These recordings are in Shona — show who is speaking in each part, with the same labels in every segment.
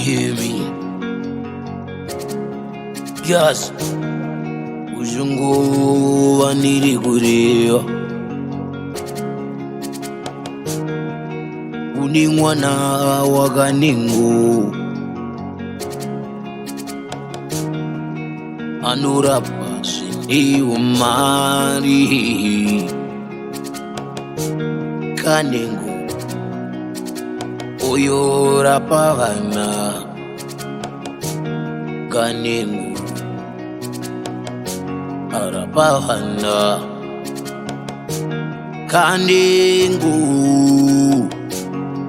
Speaker 1: hear me. Yes, Ujungu waniri kurio. Uni mwana wa Kanengo. Anurapa sindi umari. Kanengo. Oyo rapavana. Kanengo arapavana. Kanengo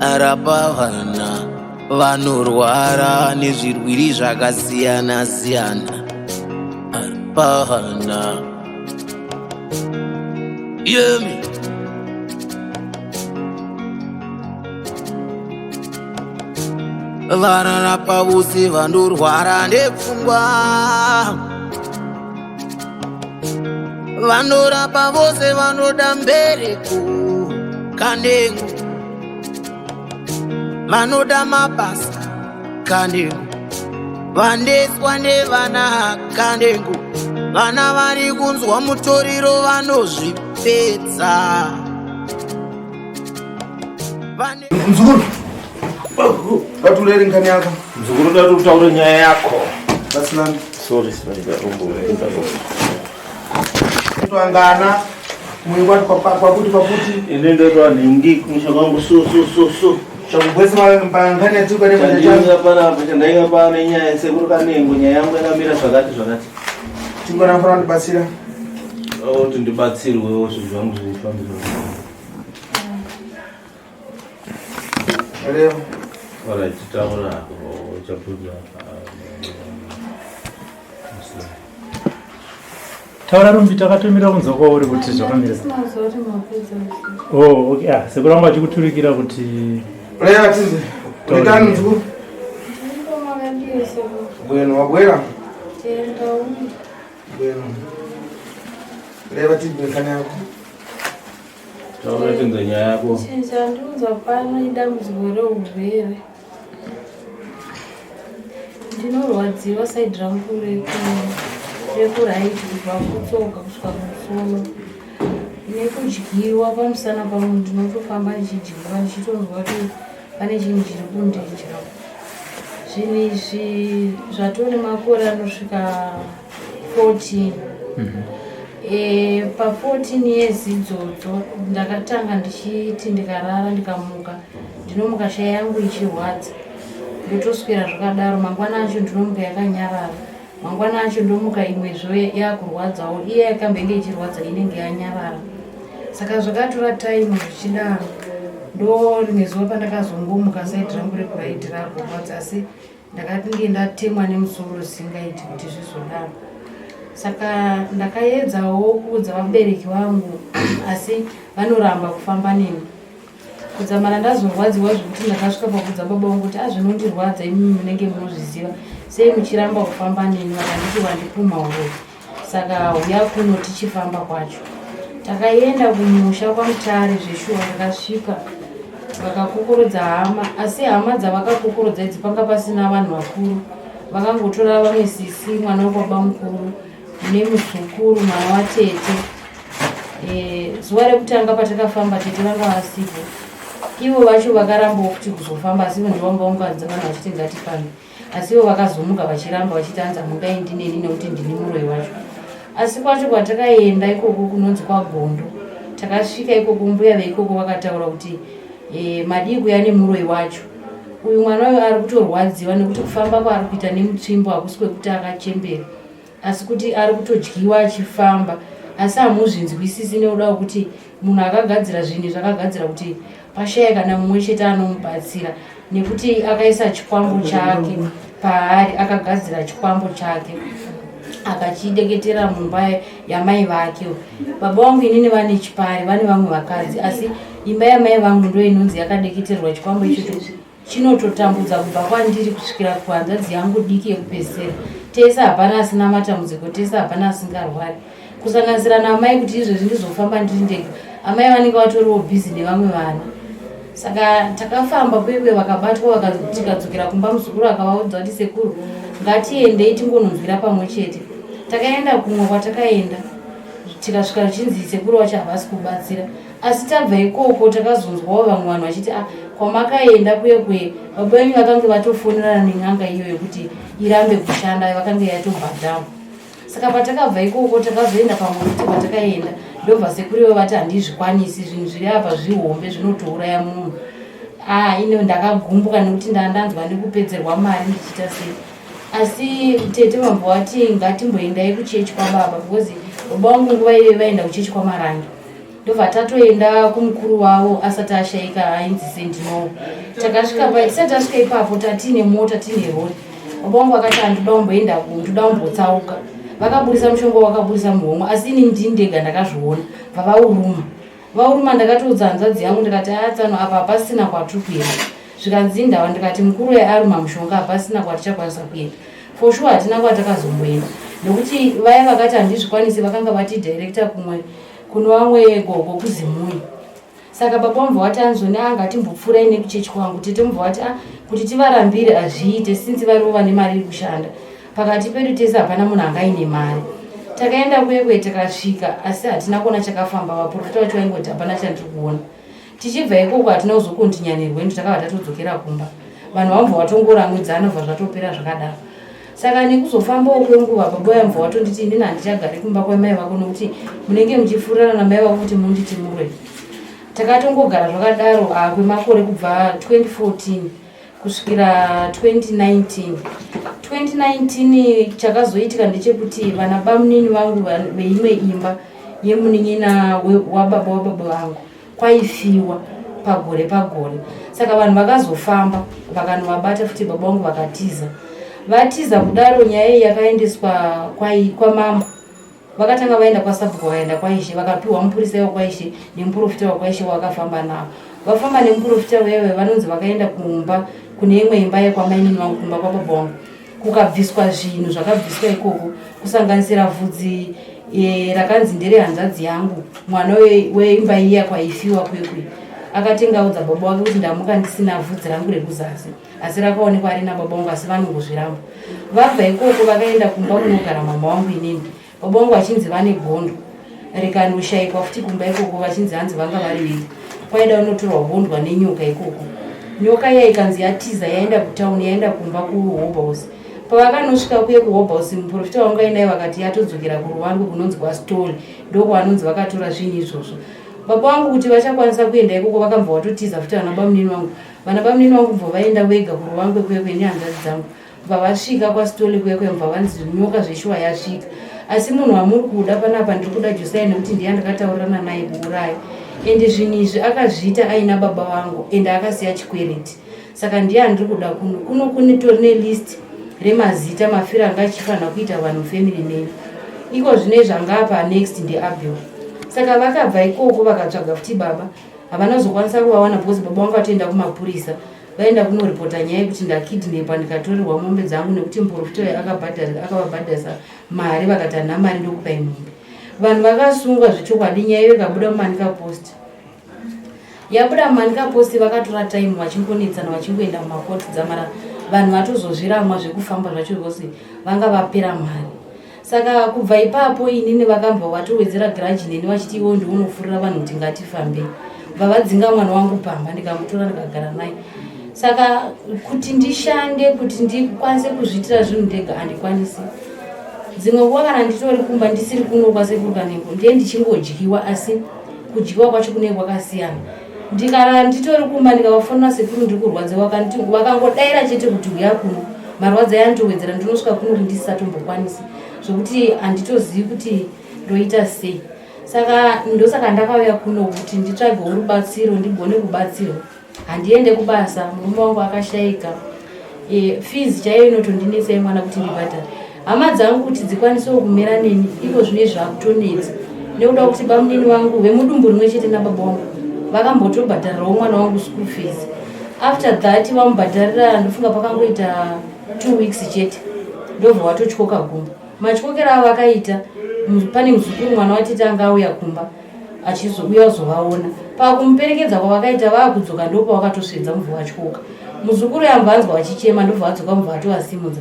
Speaker 1: arapavana. Vanorwara nezvirwiri zvakasiyana siyana. Arapavana. Yemi vararapa vose vanorwara nepfungwa. Vanorapa vose vanoda mbereko. Kanengo vanoda mabasa. Kanengo vandeswa nevana. Kanengo vana vari kunzwa mutoriro vanozvipedza.
Speaker 2: Mzukuru, vatulere nkani yako.
Speaker 3: Mzukuru ndari kutaura nyaya yako.
Speaker 2: Basilani.
Speaker 3: Sorry,
Speaker 2: Tuangana mwingwani kwa paputi.
Speaker 3: Ine ndo ndingi kumusha kwangu so.
Speaker 2: Chakubwesa mpangani atuka ne manje.
Speaker 3: Ndainga pana nyaya Sekuru Kanengo nyaya yangu yakamira zvakati.
Speaker 2: Tingona mfana ndibatsira.
Speaker 3: Kuti ndibatsirwewo zvangu zvifambira.
Speaker 2: Leo
Speaker 3: Ora titaura chapuda.
Speaker 4: Taura rumbi takatumira kunzwa kwauri kuti zvakamira. Oh, okay. Sekuru wangu achikuturikira kuti
Speaker 2: leo atize. Ndikani mzukuru? Bueno, wabwera? Bueno. Leo atize nkani yako.
Speaker 3: Taura tinzo nyaya yako.
Speaker 5: Chinzanduza pano idambudziko reurwere. Ndinorwadziwa side rangu rekuraiti kubva kutsoka kusvika kumusoro. Nekudyiwa pamusana pangu ndinotofamba ndichidyiwa ndichitonzwa kuti pane chinhu chiri kundidya. Zvinhu izvi zvatone makore anosvika 14. Pa 14 years idzodzo ndakatanga ndichiti ndikarara ndikamuka ndinomuka shaya yangu ichirwadza. Ndotoswera zvakadaro mangwana acho ndinomuka yakanyarara. Mangwana acho ndomuka imwezvo yakurwadzawo iye yakambenge ichirwadza inenge yanyarara. Saka zvakatora time zvichidaro ndo rimwe zuva pandakazongomuka side rangu rekuraiti rakurwadza asi ndakati ndatemwa nemusoro risingaiti kuti zvizodaro. Saka ndakaedzawo kuudza vabereki vangu asi vanoramba kufamba neni. Kudzamara ndazorwadziwa zvekuti ndakasvika pakuudza baba vangu kuti zvinondirwadza imi munenge munozviziva sei muchiramba kufamba neni. Vakanditi wandipuma uroi. Saka uya kuno tichifamba kwacho. Takaenda kumusha kwaMutare zveshuwa takasvika vakakukurudza hama asi hama dzavakakukurudza idzi panga pasina vanhu vakuru. Vakangotora vamwe sisi mwana wababa mukuru nemuzukuru mwana watete. Zuva rekutanga patakafamba tete vanga vasipo. Ivo vacho vakarambawo kuti kuzofamba asi ndivanga unganza vanhu vachiti ngatifambe. Asi ivo vakazomuka vachiramba vachitanza mungai ndineni nekuti ndini muroi wacho. Asi kwacho kwatakaenda ikoko kunonzi kwaGondo. Takasvika ikoko mbuya veikoko vakataura kuti madii kuya nemuroi wacho. Uyu mwana wayo ari kutorwadziwa nekuti kufamba kwaari kuita nemutsvimbo hakusi kwekuti akachembera. Asi kuti ari kutodyiwa achifamba. Asi hamuzvinzwisisi nekuda kuti munhu akagadzira zvinhu zvakagadzira kuti pashaya kana mumwe chete anomubatsira. Nekuti akaisa chikwambo chake paari akagadzira chikwambo chake. Akachideketera mumba yamai vake. Baba vangu inini vane chipari, vane vamwe vakadzi. Asi imba yamai vangu ndo inonzi yakadeketerwa chikwambo ichocho. Chinototambudza kubva kwandiri kusvikira kuhanzvadzi yangu diki yekupedzisira. Tese hapana asina matambudziko, tese hapana asingarwari. Kusanganisira namai kuti izvezvi ndizofamba ndiri ndega. Amai vanenge vatoriwo bhizi nevamwe vana. Saka takafamba kwekwe vakabatwa vakadzokera kumba muzukuru akavaudza kuti sekuru ngatiendei tingononzwira pamwe chete. Takaenda kumwe kwatakaenda tikasvika chinzi sekuru wacho havasi kubatsira. Asi tabva ikoko takazonzwawo vamwe vanhu vachiti kwamakaenda kwekwe baba venyu vakanga vatofonerana nen'anga iyoyo kuti irambe kushanda vakanga yatobhadhawa. Saka patakabva ikoko takazoenda pamwe kuti patakaenda ndobva sekuru ivo vati handizvikwanisi zvinhu zviri apa zvihombe zvinotouraya munhu. Ine ndakagumbuka nekuti ndandanzwa nekupedzerwa mari ndichita sei. Asi tete vambo vati ngatimboendai kuchechi kwababa because baba vangu nguva iyoyo vaenda kuchechi kwamarangi. Ndobva tatoenda kumukuru wavo asati ashaika ainzi Sendinowo. Takasvika tisati tasvika ipapo tatine mota tine rori. Baba vangu akati handida kumboenda ndoda kumbotsauka. Vakaburisa mushonga wakaburisa muhomwe asi ini ndindega ndakazviona vauruma ndakatoudza hanzvadzi yangu ndikati atsano apa hapasina kwatiri kuenda. Zvikanzi ndava ndikati mukuru aruma mushonga hapasina kwatichakwanisa kuenda. For sure hatina kwatakazomboenda nekuti vaya vakati handizvikwanisi vakanga vati director kuno vamwe gogo kuZimbabwean. Saka baba vambo vati anzoni angatimbopfurai nekuchechi kwangu. Tete mbo vati kuti tivarambire azviite sinzi varivo vane mari iri kushanda. Pakati pedu tese hapana munhu angaine mari. Takaenda kwekwe takasvika asi hatina kuona chakafamba. Vaprofita vacho vaingoti hapana chandiri kuona. Tichibva ikoko hatina kuzokontinyana takabva tatodzokera kumba. Vanhu vambo vatongoramwidzana bva zvatopera zvakadaro. Saka nekuzofambawo kwenguva baba vambo vatonditi inini handichagari kumba kwamai vako nokuti munenge muchifurana namai vako kuti munditi murwe. Takatongogara zvakadaro kwemakore kubva 2014 kusvikira 2019 chakazoitika ndechekuti vana bamunini vangu veimwe imba yemunin'ina wababa vangu kwaifiwa pagore. Saka vanhu vakazofamba vakanovabata futi baba vangu vatiza kudaro nyaya iyi yakaendeswa kwamambo. Vakatanga vaenda kwasabhuku vaenda kwaishe vakapiwa mupurisa wakwaishe nemuprofita wakwaishe wakafamba navo. Vafamba nemuprofita wewe vanonzi vakaenda kumba kune imwe imba yekwamainini vangu kumba kwababa vangu. Kukabviswa zvinhu zvakabviswa ikoko kusanganisira vhudzi rakanzi ndere hanzvadzi yangu mwana weimba iya kwaifiwa kwekwe. Akatengaudza baba wake kuti ndamuka ndisina vhudzi rangu rekuzasi asi rakaonekwa arina baba vangu asi vanongozviramba. Vabva ikoko vakaenda kumba kunogara mama vangu inini. Baba vangu vachinzi vane gondo rikanoshaikwa futi kumba ikoko vachinzi hanzi vanga vari viri. Kwaida unotorwa hondwa nenyoka ikoko. Nyoka iya ikanzi yatiza yaenda kutauni yaenda kumba kuHobhouse. Pavakanosvika kuye kuHobhouse muprofita wangu ainaye vakati yatodzokera kuRwandwe kunonzi kwaStoli ndoko vanonzi vakatora zvinhu izvozvo. Baba vangu kuti vachakwanisa kuenda ikoko vakambva vatotiza futi vana bamunini vangu mbva vaenda vega kuRwandwe kwekwe nehanzvadzi dzangu. Mbva vasvika kwaStoli kwekwe mbva vanzi nyoka zveshuwa yasvika. Asi munhu wamuri kuda panapa ndiri kuda Josai nekuti ndiye ndakataurana naye kuuraya. Ende zvinhu izvi akazviita aina baba vangu ende akasiya chikwereti. Saka ndiye handiri kuda kuno kunitori nelist remazita mafiro anga achifanira kuita vanhu family name. Iko zvine zvangapa next ndeAbiel. Saka vakabva ikoko vakatsvaga futi baba. Havana kuzokwanisa kuvawana because baba vangu vatoenda kumapurisa. Vaenda kunoripota nyaya yekuti ndakidnepa ndikatorerwa mombe dzangu nekuti muprofita akavabhadharisa mari vakati handina mari ndokupai mombe. Vanhu vakasungwa zvechokwadi nyaya iyo ikabuda mumanika post. Yabuda mumanika post vakatora time vachingonetsana vachingoenda mumakoti dzamara vanhu vatozozviramwa zvekufamba zvacho vose vanga vapera mari. Saka kubva ipapo inini vakambva vatowedzera garaji neni vachiti iwo ndiunofurira vanhu kuti ngatifambei. Vavadzinga mwana wangu pamba ndikamutora ndikagara naye. Saka kuti ndishande kuti ndikwanise kuzviitira zvinhu ndega handikwanisi. Dzimwe nguva kana nditori kumba ndisiri kuno kwasekuru Kanengo ndiye ndichingodyiwa asi kudyiwa kwacho kunenge kwakasiyana. Ndikara nditori kumba ndikavafonera sekuru ndiri kurwadziwa vakangodaira chete kuti uya kuno marwadzi ayanditowedzera ndinosvika kuno ndisisatombokwanisi zvokuti handitozivi kuti ndoita sei. Saka ndosaka ndakauya kuno kuti nditsvagewo rubatsiro ndigone kubatsirwa. Handiende kubasa murume wangu akashaika. Fees chaiyo inotondinetsai mwana kuti ndibhadhare. Hama dzangu kuti dzikwanisewo kumera neni iko zvine zvakutonetsa. Nekuda kuti bamunini vangu vemudumbu rimwe chete nababa vangu vakambotobhadharirawo mwana wangu school fees. After that vamubhadharira ndofunga pakangoita 2 weeks chete ndobva watotyoka gumba. Matyokera avakaita pane muzukuru mwana watete anga auya kumba achizouya kuzovaona. Pakumuperekedza kwavakaita vakudzoka ndipo vakatosvedza mvua vachikoka. Muzukuru yamvanzwa vachichema ndobva vadzoka mvua vatovasimudza.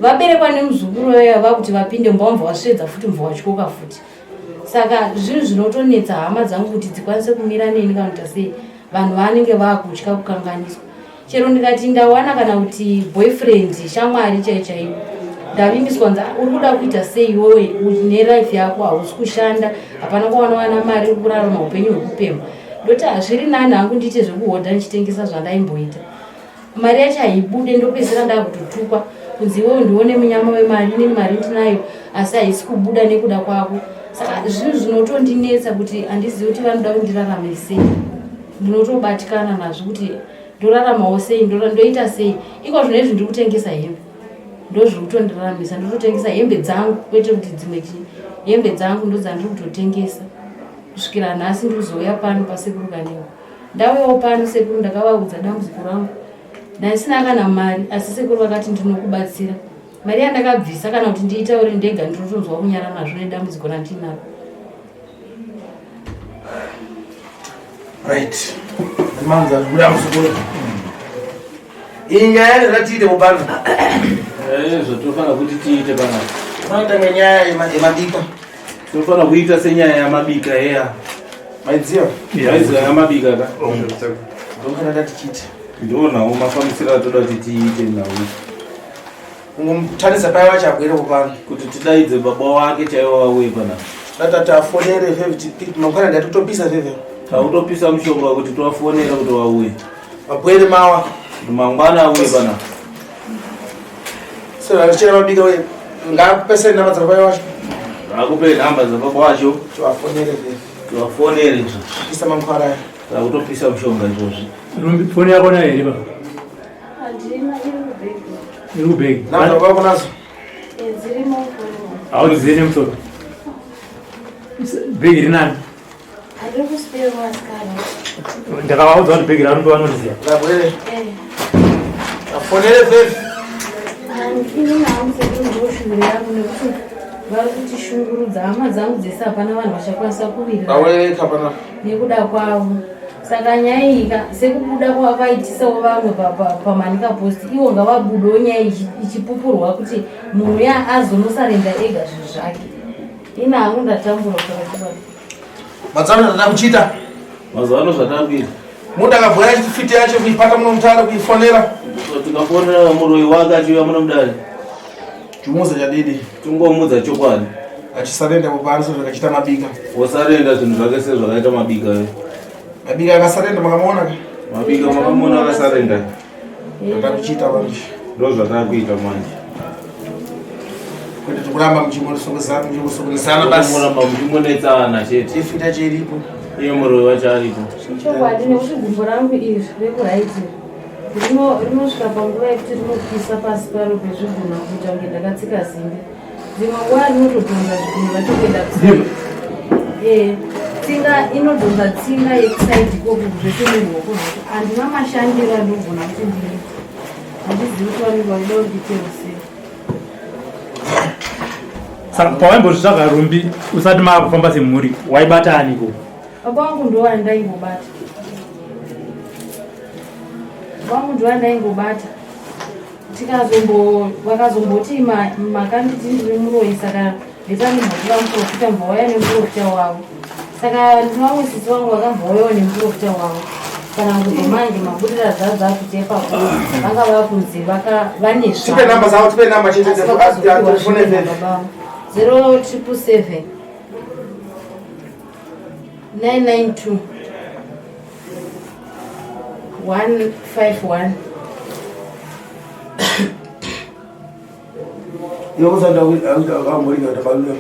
Speaker 5: Vaberekwa nemuzukuru waya vakuti vapinde mumba mvua vasvedza futi mvua vachikoka futi. Saka zvinhu zvinotonetsa hama dzangu kuti dzikwanise kumira neni kana kuti sei vanhu vanenge vakutya kukanganiswa. Chero ndikati ndawana kana kuti boyfriend shamwari chaiyo ndavimbiswa nza uri kuda kuita sei iwewe nelife yako hausi kushanda hapana kuwana mari kurarama upenyu hwekupemba. Ndoti zviri nani hangu ndiite zvekuhodha ndichitengesa zvandaimboita. Mari yacho haibude ndopedzisira ndakutotukwa kunzi iwewe ndione munyama wemari nemari ndinayo asi haisi kubuda nekuda kwako. Saka zvinhu zvinotondinetsa kuti handizivi kuti vanoda kundirarame sei. Ndinotobatikana nazvo kuti ndoraramawo sei ndoita sei. Iko zvinezvi ndiri kutengesa hembe ndozviri kutondiraramisa. Ndototengesa hembe dzangu kwete kuti dzimwe hembe dzangu ndodzandiri kutotengesa kusvikira nhasi ndizouya pano pasekuru Kanengo. Ndauyawo pano sekuru ndakavaudza dambudziko rangu ndasina kana mari asi sekuru vakati ndinokubatsira. Mari yandakabvisa kana kuti ndiitaure ndega ndinotonzwa kunyara nazvo nedambudziko randinaro.
Speaker 2: Right. Manza kuya musukuru. Inyaya yakatiite mubana.
Speaker 3: Zvotofana kuti tiite bana.
Speaker 2: Unoita nyaya yemabika.
Speaker 3: Tofana kuita senyaya yamabika heya.
Speaker 2: Maidziwa?
Speaker 3: Maidziwa yamabika ka.
Speaker 2: Ndokana ndatichiti.
Speaker 3: Ndionawo mafambisiro atoda kuti tiite nawo.
Speaker 2: Ungumthanisa paya wachagwere kupana
Speaker 3: kuti tidaidze baba wake chaiwo wauye pana.
Speaker 2: Tatata afonere 50 people mangwana ndatotopisa veve.
Speaker 3: Tautopisa mushonga kuti tuwafonera kuti wauye.
Speaker 2: Mabwere mawa.
Speaker 3: Mangwana auye pana.
Speaker 2: Sera achira mabika we ngakupese namba za baba wacho.
Speaker 3: Akupe namba za baba wacho
Speaker 2: tuwafonere veve.
Speaker 3: Tuwafonere izvo.
Speaker 2: Isa mankhwara.
Speaker 3: Tautopisa mushonga izvozvi.
Speaker 4: Rumbi foni yako nayo iri pa. Iri kubhegi.
Speaker 2: Namba wako nazo.
Speaker 5: Dzirimo.
Speaker 4: Audzine mutoro. Bhegi rinani.
Speaker 5: Ari kuspera maskara.
Speaker 4: Ndakavaudza kuti bhegi rano ndovanoziva.
Speaker 2: Labwere. Afonere veve.
Speaker 5: Ini namusekuru ndoshuviro yangu nekuti vari kutishungurudza hama dzangu dzese hapana vanhu vachakwanisa kuvirira
Speaker 2: Awereka pana.
Speaker 5: nekuda kwavo. Saka nyaya iyi sekubuda kwavaitisawo vamwe pamanika post ivo ngavabudewo nyaya ichipupurwa kuti munhu ya azonosarenda ega zvinhu zvake. Ina hangu ndatambura kwakachibaa.
Speaker 2: Mazano ndada kuchita.
Speaker 3: Mazano zvatakuita.
Speaker 2: Munhu akabwera chifiti yacho kuipata muno mutara kuifonera.
Speaker 3: Tikafonera muroi wake achiuya muno mudare.
Speaker 2: Chumuza chadidi.
Speaker 3: Tungomudza chokwadi.
Speaker 2: Achisarenda kupana sezvo akachita mabika.
Speaker 3: Wasarenda zvinhu zvake sezvakaita mabika we.
Speaker 2: Mabika akasarenda makamuona ka?
Speaker 3: Mabika makamuona akasarenda.
Speaker 2: Ndada kuchita vanhu.
Speaker 3: Ndo zvatakuita manje.
Speaker 2: Kuti tikuramba muchingosongezana basi.
Speaker 3: Tikuramba muchingonetsana chete.
Speaker 2: Chifiti yacho iripo.
Speaker 3: Iye muroi wacho aripo.
Speaker 5: Chokwadi nekuti gumbo rangu iri rekuraiti rinosvika panguva yekuti rinopisa pasi paro pezviguna kuita kunge ndakatsika zimbe. Dzimwe nguva rinotodhonza zvigunhu vatokuenda kusaidi. Tsinga inodhonza tsinga yekusaidi koku zvese neruoko rwako. Handina mashandiro andogona kuti ndiri. Handizivi kuti vanenge vachida kunditero sei.
Speaker 4: Saka pawaimbozvitsvaga rumbi usati maakufamba semhuri waibata aniko?
Speaker 5: Baba wangu ndo wandaingobata. Wangu ndo wandaingobata. Vakazomboti makanditi ndiri muroi saka ndetani mhakira muprofita mbawaya nemuprofita wavo. Saka ndinamwe sisi wangu vakambauyawo nemuprofita wavo. Kana kuti manje mabudira dzadza kutepapo vanga vakunzi vane
Speaker 2: Tipe namba zao, tipe namba chete telefone veve.
Speaker 5: 0777 992 151.
Speaker 2: Yo zanda amuri ngata balula.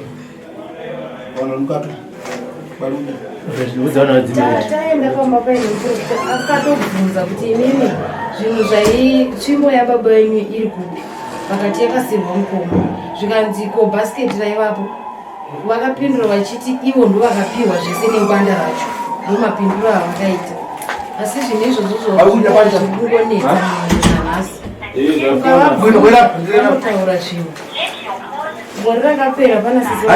Speaker 2: Wana mkato. Balula.
Speaker 4: Udzana dzimwe.
Speaker 5: Taenda pamapaini muprofita akatobvunza kuti inini zvinhu tsvimbo yababa yenyu iri kupi vakati yakasirwa mukomo zvikanzi ko bhasiketi raivapo vakapindura vachiti ivo ndo vakapiwa zvese nengwanda racho ndomapinduro avakaita asi zvinhu izvozvo zvokungonetsa nanhasi ukavabvunaautaura zvinhu gore rakapera pana sisi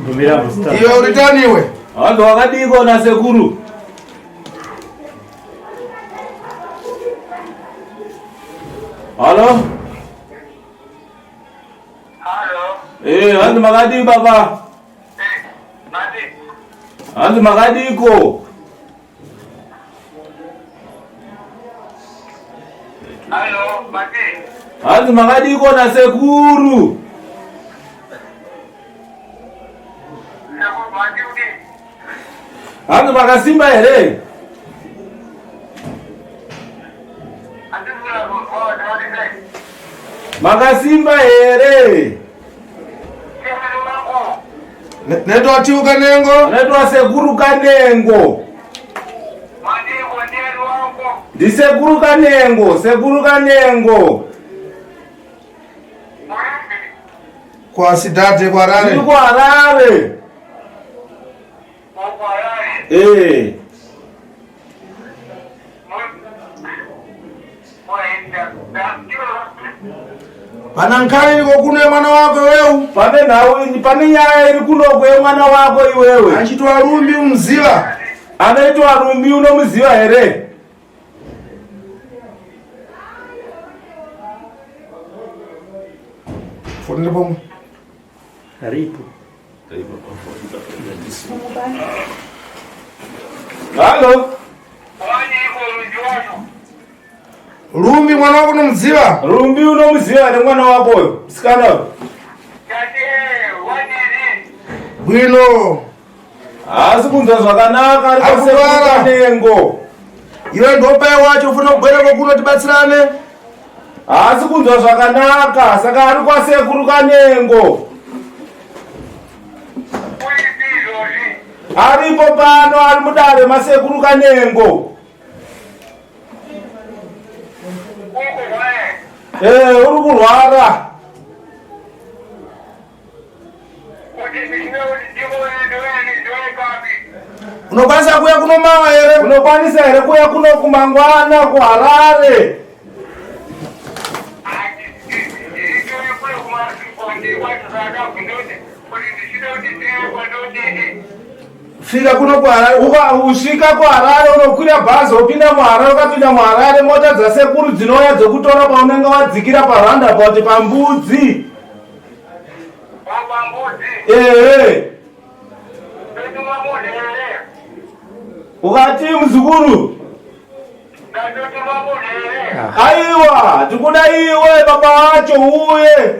Speaker 4: Bumira busta.
Speaker 2: Iwe ulitaniwe.
Speaker 3: Ando wakadiko na Sekuru. Halo? Ando magadi baba. Ando magadiko. Ando magadiko na Sekuru. Ando makasimba here. Makasimba here.
Speaker 2: Netwa tiu Kanengo.
Speaker 3: Netwa Sekuru Kanengo. Di Sekuru Kanengo, Sekuru Kanengo.
Speaker 2: Kwa sidate kwa Harare.
Speaker 3: Kwa Harare.
Speaker 2: Panankani niko kuno mwana wako wewe.
Speaker 3: Pane nawe ni pane nyaya iri kuno kwe mwana wako iwewe.
Speaker 2: Anchitwa Rumbi umziva.
Speaker 3: Anaitwa Rumbi unomziva here.
Speaker 2: Fonele bomu.
Speaker 4: Aripo.
Speaker 3: Halo.
Speaker 2: Rumbi mwana wako unomziva.
Speaker 3: Rumbi unomziva ne mwana wako. Sikana.
Speaker 2: Bwino.
Speaker 3: Asikunza zvakanaka ari Sekuru Kanengo.
Speaker 2: Iwe ndopa wacho ufuna kubwera kokuno tibatsirane.
Speaker 3: Asikunza zvakanaka saka ari kwa Sekuru Kanengo. Aripo pano ari mudare maSekuru Kanengo. Uri kurwara.
Speaker 2: Unokwanisa kuya kuno mama here?
Speaker 3: Unokwanisa here kuya kuno kumangwana ku Harare?
Speaker 2: Fika kuno ku Harare.
Speaker 3: Usvika ku Harare unokwira bhazi upinda mu Harare, ukapinda mu Harare mota dzaSekuru dzinouya dzokutora paunenge wadzikira paroundabout pambudzi. Ukati muzukuru. Aiwa, tikuda iwe baba wacho uye.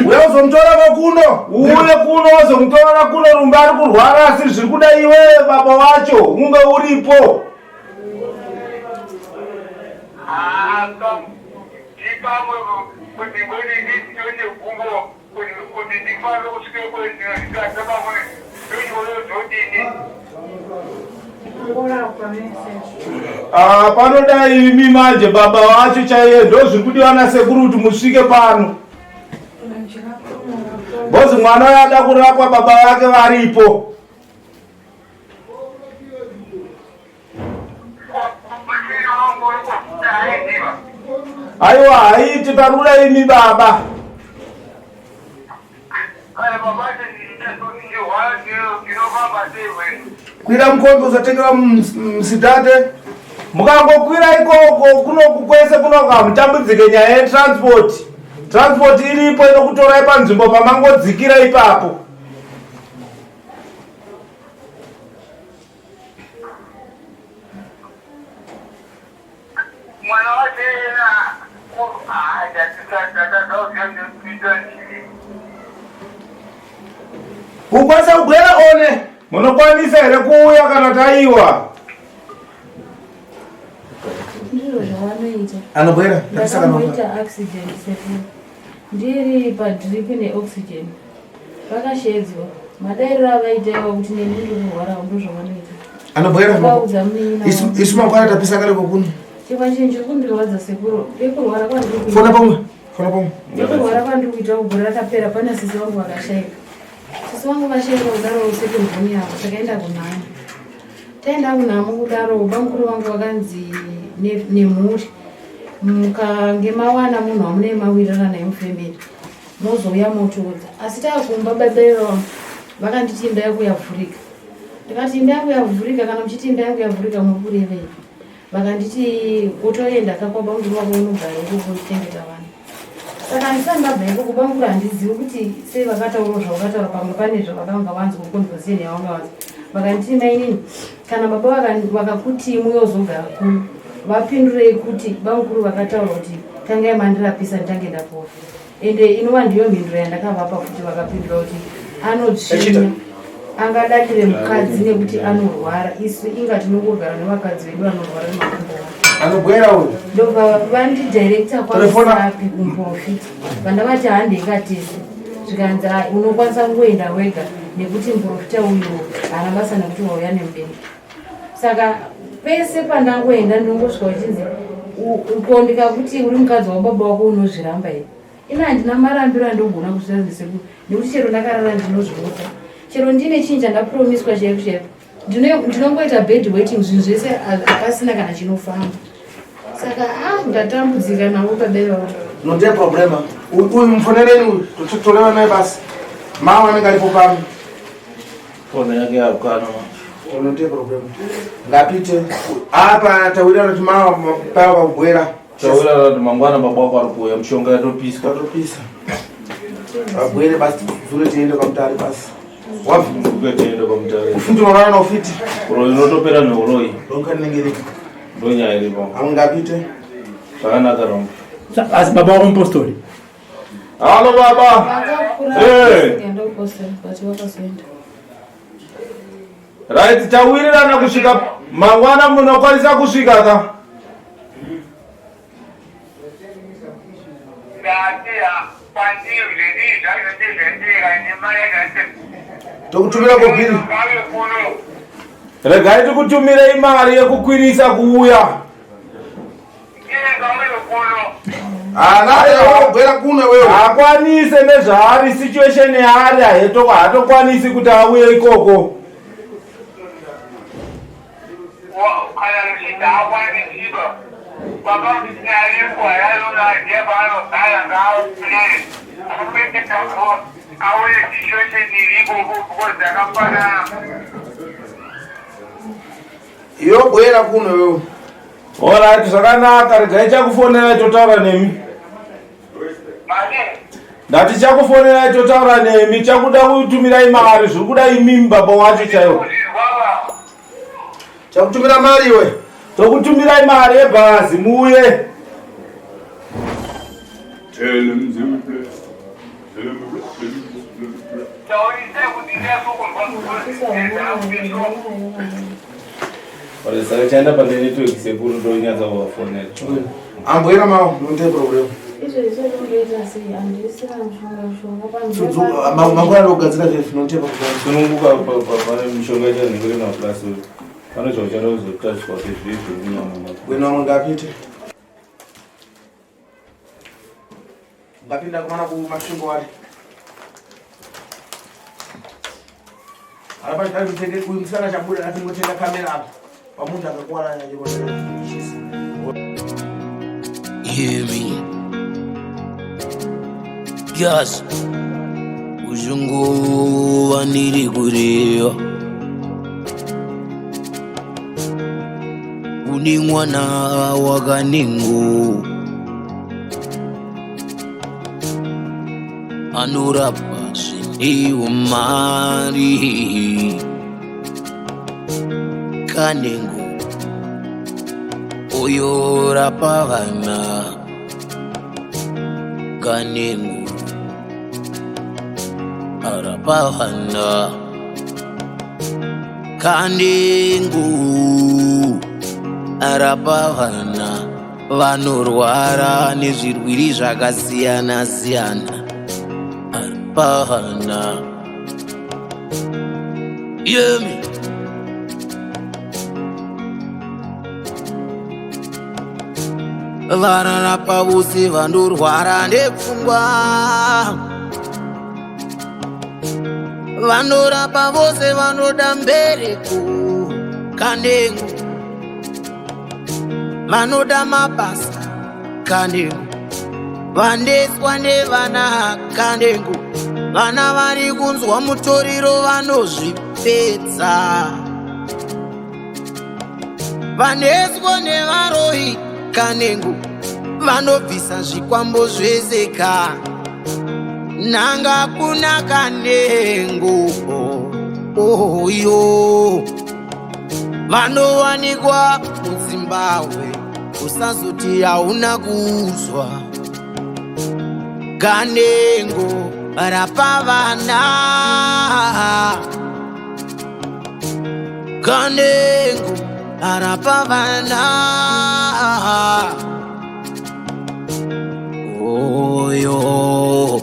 Speaker 2: Wewe uzomtora kokuno.
Speaker 3: Uye kuno uzomtora kuno Rumbi ari kurwara asi zviri kuda iwe baba wacho unge uripo. Panoda imi manje baba wacho chaiye ndo zviri kudiwa naSekuru kuti musvike pano. Bozi mwana yada kurapwa baba vake varipo. Aiwa haiti parura imi baba.
Speaker 2: Kwira mkombe uzatengera msidade.
Speaker 3: Mukangokwira ikoko kuno kukwese kuno kamutambudzike nyaya yetransport. Transport iripo inokutorai panzvimbo pamangodzikira ipapo.
Speaker 2: Ukwanisa kubwera one.
Speaker 3: Munokwanisa here kuuya kana taiwa.
Speaker 5: Ndiro zvavanoita.
Speaker 2: Anobwera.
Speaker 5: Ndakaita accident Sekuru. Ndiri padrip neoxygen. Vakashedzwa. Madairo avaitaiwa kuti ndiri kurwara ndo zvavanoita.
Speaker 2: Anobwera.
Speaker 5: Vakaudza munini.
Speaker 2: Isu makwana tapisa kale kokuno.
Speaker 5: Chikwa chinji kundirwadza Sekuru. Ndikurwara kwandiri.
Speaker 2: Fona pomwe. Fona pomwe.
Speaker 5: Ndikurwara kwandiri kuita kugura rakapera pana sisi wangu vakashayika. Sisi wangu vashayika kudaro Sekuru mvuni yavo. Takaenda kunhamo. Taenda kunhamo kudaro bamukuru wangu vakanzi nemhuri. Mukange mawana munhu wamune mawirirana naye mufemeri. mozouya motoudza. Asi takumba babairo vakanditi imba yako yavhurika. Ndikati imba yako yavhurika, kana muchiti imba yako yavhurika mukurevei. Vakanditi utoenda kakabanguru wako unogara ikoko uchengeta vanhu. Saka ndisandabva ikoko banguru handizivi kuti sei vakataura zvavakataura, pamwe pane zvavakanga vanzi kukonversation yavanga vanzi. Vakanditi mainini kana baba vakakuti muyozogara kuno vapindurei kuti banguru vakataura kuti tangai mandirapisa nditange ndapora. Ende inova ndiyo mhinduro yandakavapa kuti vakapindura kuti anodzvinya angadadire mukadzi nekuti anorwara. Isu inga tinongogara nevakadzi vedu vanorwara nemakumbo
Speaker 2: anobwera uyu
Speaker 5: ndobva vandidirekta kwasapi kumprofit vandavati hande ikatese zvikanzi unokwanisa kungoenda wega nekuti muprofita uyu haana basa nekuti wauya nemubereki. Saka pese pandangoenda ndongosvika uchinzi ukondika kuti uri mukadzi wababa wako unozviramba here. Ina handina marambiro andogona kuzvirazve Sekuru nekuti chero ndakarara ndinozviota. Chero ndine chinhu chandapromiswa chaiko chaiko ndinongoita bed waiting, zvinhu zvese hapasina kana chinofamba. Saka ndatambudzika navo pabeva kuti
Speaker 2: note problema uyu mufonereni uyu totolewa naye basi mama anenge alipo pano
Speaker 3: fone yake yakukana
Speaker 2: note problema ngapite apa tawira kuti mama pava kubwera
Speaker 3: tawira kuti mangwana baba wako ari kuuya mushonga yatopisa
Speaker 2: abwere basi zure tiende kwamutare basi
Speaker 3: wabvitiende kwamutare
Speaker 2: ufiti unorana na ufiti
Speaker 3: uroyi unotopera neuroyi
Speaker 2: donkaningirika
Speaker 3: ndonyaya iripo
Speaker 2: amungapite
Speaker 3: zvakanaka rombo.
Speaker 4: Asi baba wako mupostori.
Speaker 3: Halo baba. Right, tawirirana kusvika mangwana munokwanisa kusvika ka?
Speaker 2: tokutumira kobhiri
Speaker 3: regai tikutumirei mari yekukwirisa kuuya.
Speaker 2: anabwera kuno wewe
Speaker 3: akwanise nezvaari situation yaari hatokwanisi kuti auye ikoko.
Speaker 2: iyo bwera kuno wewe.
Speaker 3: Alright, zvakanaka, regai chakufonera totaura nemi. Ndati chakufonera totaura nemi, chakuda kutumirai mari, zviri kuda imi baba wacho chaiwo.
Speaker 2: Chakutumira mari iwe.
Speaker 3: Tokutumirai mari yebhazi muye. Saka chaenda pane network Sekuru ndonyadza kuvafonera.
Speaker 2: Ambwera mawo, note problem. Mangwana ndogadzira zvinhu note problem.
Speaker 3: Sununguka pane mishonga ichanengere na plus. Pane zvauchada kuzotachwa zvezvizvi munyama.
Speaker 2: Bwino ngapite. Ngapinda kumana kumasvingo wari. Apa ndari kutenge kumusana chabuda atingotenga kamera apa. Pamuntu akakwara yachirondera.
Speaker 1: Hear me. Yes. Ujungu waniri kurewa. Uni mwana wa Kanengo. Anorapa zvindiwo mari. Kanengo oyo rapa vana. Kanengo arapa vana. Kanengo arapa vana vanorwara nezvirwiri zvakasiyana siyana. Arapa vana. Yemi vararapa vose vandorwara nepfungwa. Vanorapa vose vanoda mbereko. Kanengo vanoda mabasa. Kanengo vandeswa nevana Kanengo, vana vari kunzwa mutoriro vanozvipedza. Vandeswa nevaroyi Kanengo, vanobvisa zvikwambo zveseka. Nanga kuna Kanengo, oyo vanowanikwa muZimbabwe, usazoti hauna kuzwa. Kanengo rapa vana, Kanengo rapa vana, oyo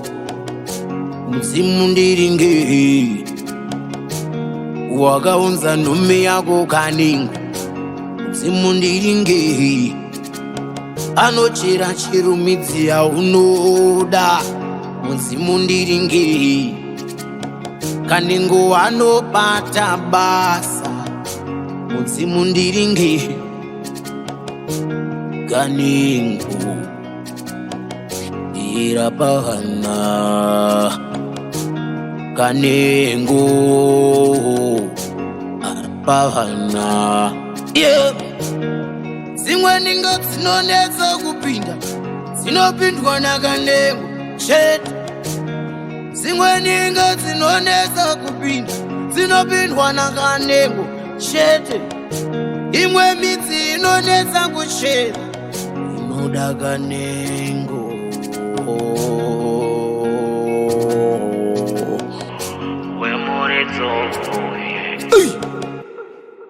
Speaker 1: muzimu ndiringe wakaunza nhume yako Kanengo, muzimu ndiringe anochera chero midzi yaunoda, muzimu ndiringe Kanengo anobata basa, muzimu ndiringe Kanengo irapa vana, Kanengo arapa vana. Zimwe ningo dzinonetsa kupinda dzinopindwa naKanengo chete. Zimwe ningo dzinonetsa kupinda dzinopindwa naKanengo chete. Imwe midzi inonetsa kuchera inoda Kanengo.